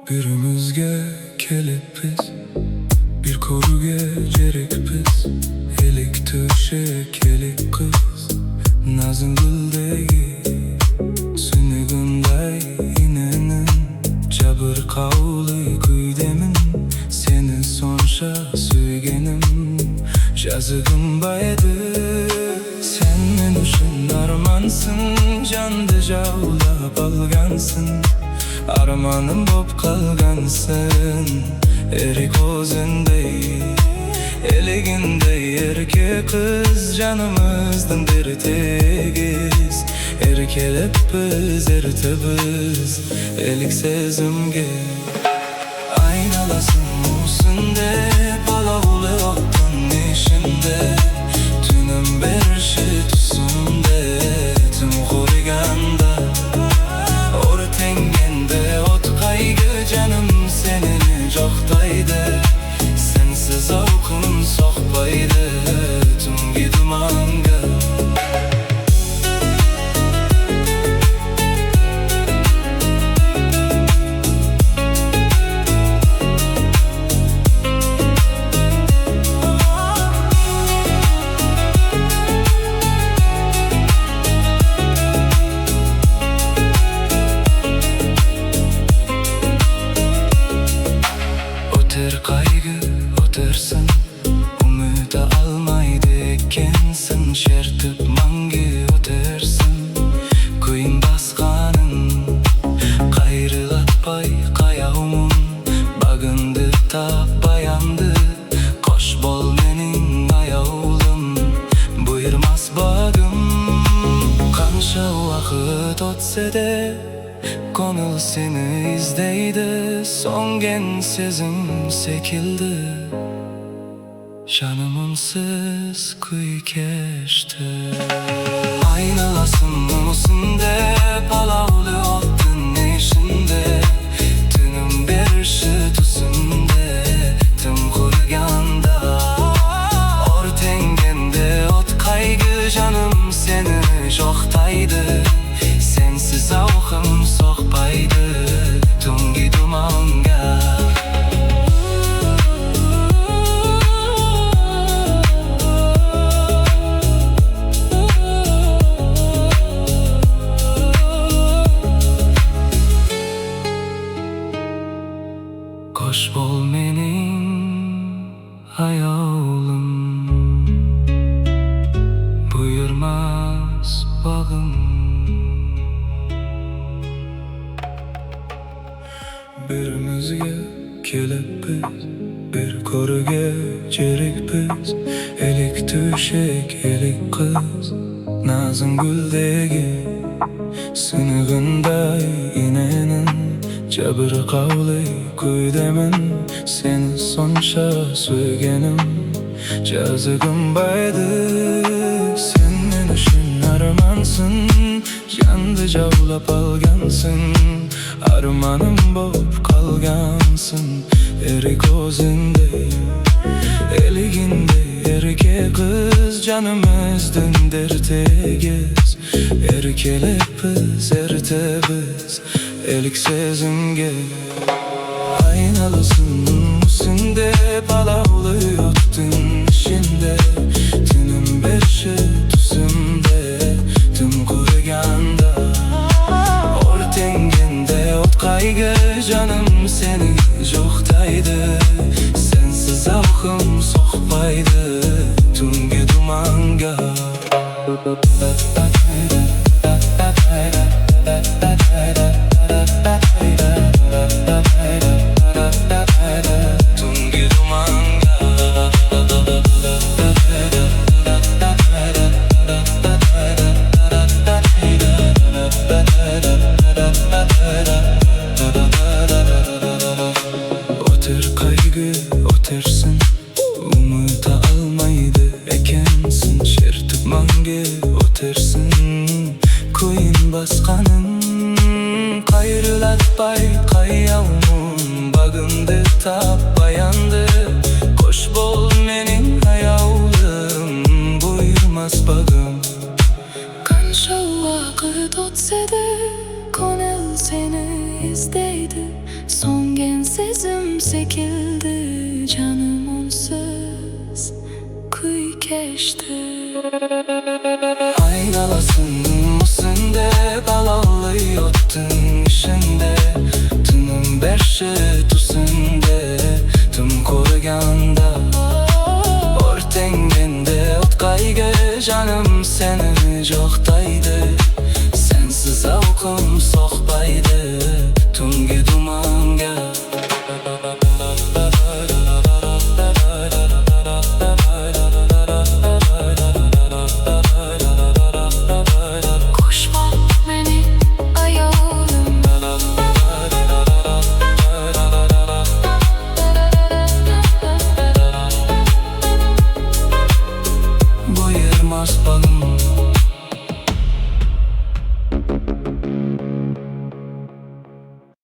Birimizge kelip biz, bir koru gecerik biz. Elik tüşek elik kız, nazın güldegi sünügünday inenin. Jabır kavlı kuydemin, seni sonşa suygenim. Жазығым baydı, sen men üçün armansın. Candı jaulap algansın, armanım bop kalgansın. Erik özündey, eligindey erkek kız. Canımızdan beri tegiz, erkelep biz, ertemiz. Elik sezimge aynalasın üstünde, palavuli ottun işinde. Tünüm bir şey tüsünde, tüm kuriganda. Ortengende ot kaygı, canım senin joktaydı. Sensiz avkun sohbaydı, tüm gidumanga. Oter kaygı otersin, umuda almaydı ekensin. Şertip mangi otersin, kuyun baskanın. Kayrılatpay kayağımın, bagındı tapayandı. Koş bol menin ayağılım, buyurmaz bagım. Kanşa vakit ötse de, konul seni izdeydi. Songen sezim sekildi, şanımımsız kuy keşti. Aynalasın üstünde, palavli ottun işinde. Tünüm bir şey tüsünde, tüm kurganda. Ortengende ot kaygı, canım seni joktaydı. Sensiz avkım sohbaydı, tungi dumanga. Koş bol menin ayağılım, buyurmaz bağım. Birimizge kelip biz, bir koru gecerik biz. Elik tüşek elik kız, nazın güldegi sınıgınday inenin. Jabır kavlı kuydemin, seni sonşa suygenim. Жазығым baydı, sen men üçün armansın. Candı jaulap algansın, armanım bop kalgansın. Erik özündey, eligindey erkek kız. Canımızdan dertegiz, erkelep biz, ertemiz. Elik sezimge aynalısın üstünde, palavli ottun işinde. Tünüm bir şey tüsünde, tüm kurganda. Ortengende ot kaygı, canım seni joktaydı. Sensiz avkım sohbaydı, tungi dumanga. Tungi dumanga. Oter kaygı otersin, umuda almaydı ekensin. Şertip mangi otersin, kuyun baskanın. Kayrılatpay kayağımın, bagındı tapayandı. Koş bol menin ayağılım, buyurmaz bagım. Kanşa vakit ötse de, konul seni izdeydi. Son çekildi canım onsuz kuy geçti. Aynalasın mısın de balalıyotun işinde. Tınım berşe tusun de tüm korganda